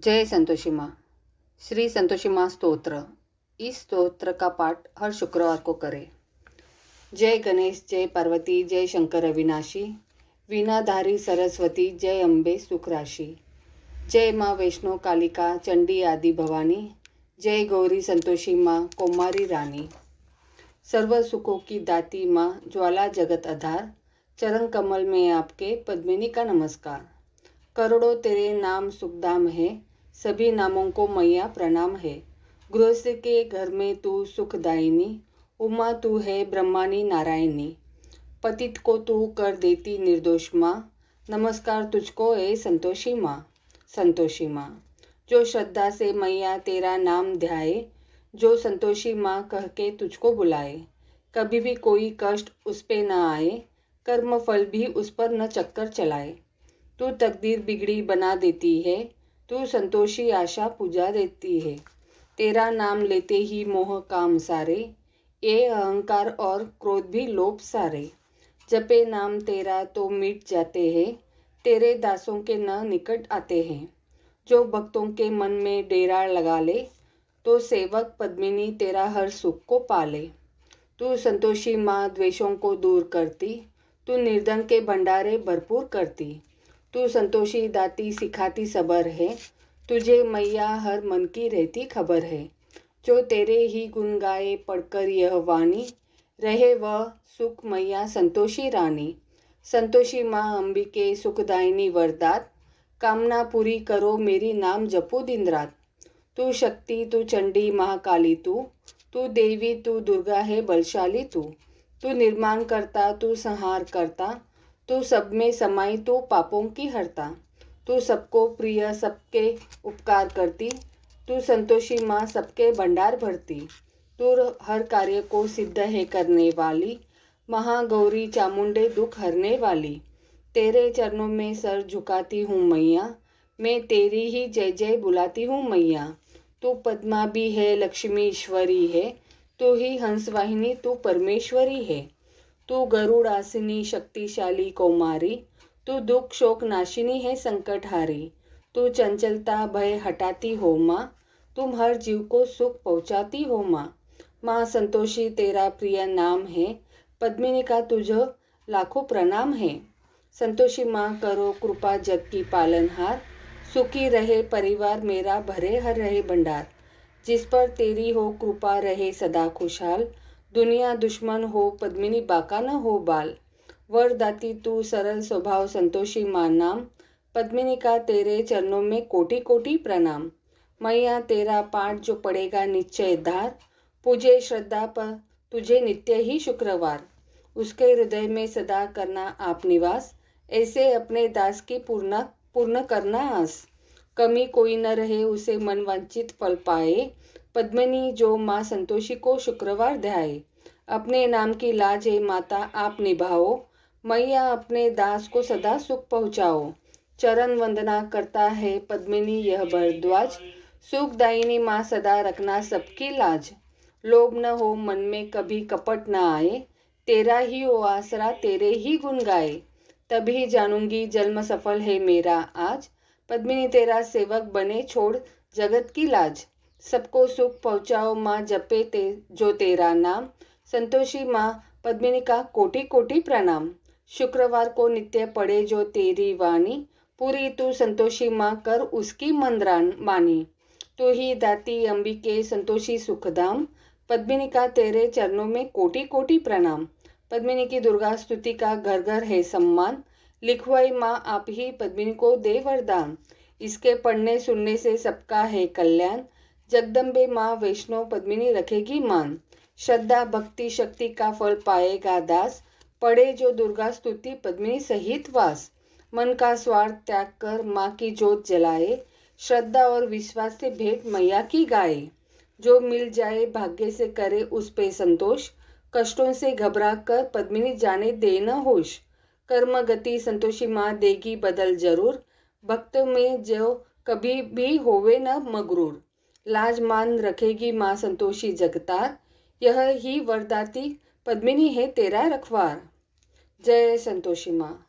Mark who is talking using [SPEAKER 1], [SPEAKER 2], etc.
[SPEAKER 1] जय संतोषी माँ। श्री संतोषी माँ स्तोत्र। इस स्तोत्र का पाठ हर शुक्रवार को करें। जय गणेश, जय पार्वती, जय शंकर अविनाशी, वीणाधारी सरस्वती, जय अम्बे सुख राशि। जय माँ वैष्णो कालिका, चंडी आदि भवानी, जय गौरी संतोषी माँ कौमारी रानी। सर्व सुखों की दाती माँ ज्वाला जगत आधार, चरण कमल में आपके पद्मिनी का नमस्कार। करोड़ों तेरे नाम सुखधाम है, सभी नामों को मैया प्रणाम है। गृहस्थ के घर में तू सुखदायिनी, उमा तू है ब्रह्मानी नारायणी। पतित को तू कर देती निर्दोष माँ, नमस्कार तुझको ए संतोषी माँ। संतोषी माँ जो श्रद्धा से मैया तेरा नाम ध्याए, जो संतोषी माँ कह के तुझको बुलाए, कभी भी कोई कष्ट उस पे न आए, कर्म फल भी उस पर न चक्कर चलाए। तू तकदीर बिगड़ी बना देती है, तू संतोषी आशा पूजा देती है। तेरा नाम लेते ही मोह काम सारे, ये अहंकार और क्रोध भी लोभ सारे। जपे नाम तेरा तो मिट जाते हैं, तेरे दासों के न निकट आते हैं। जो भक्तों के मन में डेरा लगा ले, तो सेवक पद्मिनी तेरा हर सुख को पाले। तू संतोषी माँ द्वेषों को दूर करती, तू निर्धन के भंडारे भरपूर करती। तू संतोषी दाती सिखाती सबर है, तुझे मैया हर मन की रहती खबर है। जो तेरे ही गुण गाए पढ़कर यह वाणी, रहे वह सुख मैया संतोषी रानी। संतोषी माँ अंबिके सुखदायिनी वरदात, कामना पूरी करो मेरी नाम जपो दिन रात। तू शक्ति तू चंडी महाकाली तू देवी तू दुर्गा है बलशाली तू निर्माण करता तू संहार करता, तू सब में समाई तू पापों की हरता। तू सबको प्रिय सबके उपकार करती, तू संतोषी माँ सबके भंडार भरती। तू हर कार्य को सिद्ध है करने वाली, महागौरी चामुंडे दुख हरने वाली। तेरे चरणों में सर झुकाती हूँ मैया, मैं तेरी ही जय जय बुलाती हूँ मैया। तू पद्मा भी है लक्ष्मी ईश्वरी है, तू ही हंसवाहिनी तू परमेश्वरी है। तू गरुड़ आसिनी शक्तिशाली कौमारी, तू दुख शोक नाशिनी है संकटहारी। तू चंचलता भय हटाती हो माँ, तुम हर जीव को सुख पहुँचाती हो माँ। माँ संतोषी तेरा प्रिय नाम है, पद्मिनी का तुझ लाखों प्रणाम है। संतोषी माँ करो कृपा जग की पालनहार, सुखी रहे परिवार मेरा भरे हर रहे भंडार। जिस पर तेरी हो कृपा रहे सदा खुशहाल, दुनिया दुश्मन हो पद्मिनी बाका न हो बाल। वरदाती तू सरल स्वभाव संतोषी माँ नाम, पद्मिनी का तेरे चरणों में कोटि कोटि प्रणाम। मैया तेरा पाठ जो पड़ेगा निश्चय धार, पूजे श्रद्धा पर तुझे नित्य ही शुक्रवार। उसके हृदय में सदा करना आप निवास, ऐसे अपने दास की पूर्ण करना आस। कमी कोई न रहे उसे मन वांछित फल पाए, पद्मिनी जो माँ संतोषी को शुक्रवार ध्याए। अपने नाम की लाज है माता आप निभाओ, मैया अपने दास को सदा सुख पहुँचाओ। चरण वंदना करता है पद्मिनी यह भरद्वाज, सुखदायिनी माँ सदा रखना सबकी लाज। लोभ न हो मन में कभी कपट न आए, तेरा ही हो आसरा तेरे ही गुण गाए। तभी जानूंगी जन्म सफल है मेरा आज, पद्मिनी तेरा सेवक बने छोड़ जगत की लाज। सबको सुख पहुँचाओ माँ जपे जो तेरा नाम, संतोषी माँ पद्मिनी का कोटि कोटि प्रणाम। शुक्रवार को नित्य पढ़े जो तेरी वाणी, पूरी तू संतोषी माँ कर उसकी मंद्रान मानी। तू ही दाती अंबिके संतोषी सुखधाम, पद्मिनी का तेरे चरणों में कोटि कोटि प्रणाम। पद्मिनी की दुर्गा स्तुति का घर घर है सम्मान, लिखवाई माँ आप ही पद्मिनी को दे वरदान। इसके पढ़ने सुनने से सबका है कल्याण, जगदम्बे माँ वैष्णो पद्मिनी रखेगी मान। श्रद्धा भक्ति शक्ति का फल पाएगा दास, पढ़े जो दुर्गा स्तुति पद्मिनी सहित वास। मन का स्वार्थ त्याग कर माँ की जोत जलाए, श्रद्धा और विश्वास से भेंट मैया की गाए। जो मिल जाए भाग्य से करे उस पे संतोष, कष्टों से घबरा कर पद्मिनी जाने दे न होश। कर्म गति संतोषी माँ देगी बदल जरूर, भक्त में जो कभी भी होवे न मगरूर। लाज मान रखेगी माँ संतोषी जगतार, यह ही वरदाती पद्मिनी है तेरा रखवार। जय संतोषी माँ।